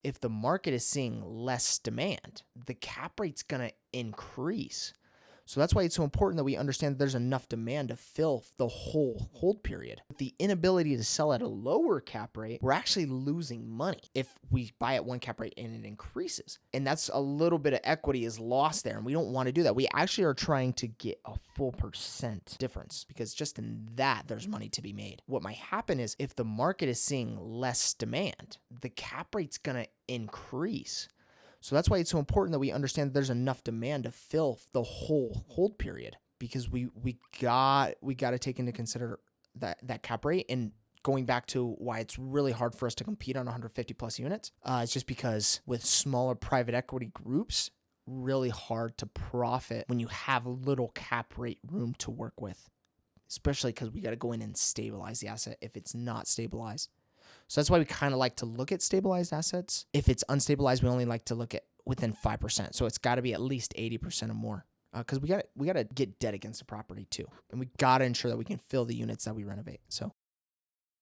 if the market is seeing less demand, the cap rate's going to increase. So that's why it's so important that we understand that there's enough demand to fill the whole hold period. With the inability to sell at a lower cap rate, we're actually losing money if we buy at one cap rate and it increases. And that's a little bit of equity is lost there. And we don't want to do that. We actually are trying to get a full percent difference because just in that, there's money to be made. What might happen is if the market is seeing less demand, the cap rate's going to increase. So that's why it's so important that we understand that there's enough demand to fill the whole hold period because we got to take into consider that cap rate. And going back to why it's really hard for us to compete on 150 plus units, it's just because with smaller private equity groups, really hard to profit when you have little cap rate room to work with, especially because we got to go in and stabilize the asset if it's not stabilized. So that's why we kind of like to look at stabilized assets. If it's unstabilized, we only like to look at within 5%. So it's got to be at least 80% or more because we got to get debt against the property too. And we got to ensure that we can fill the units that we renovate. So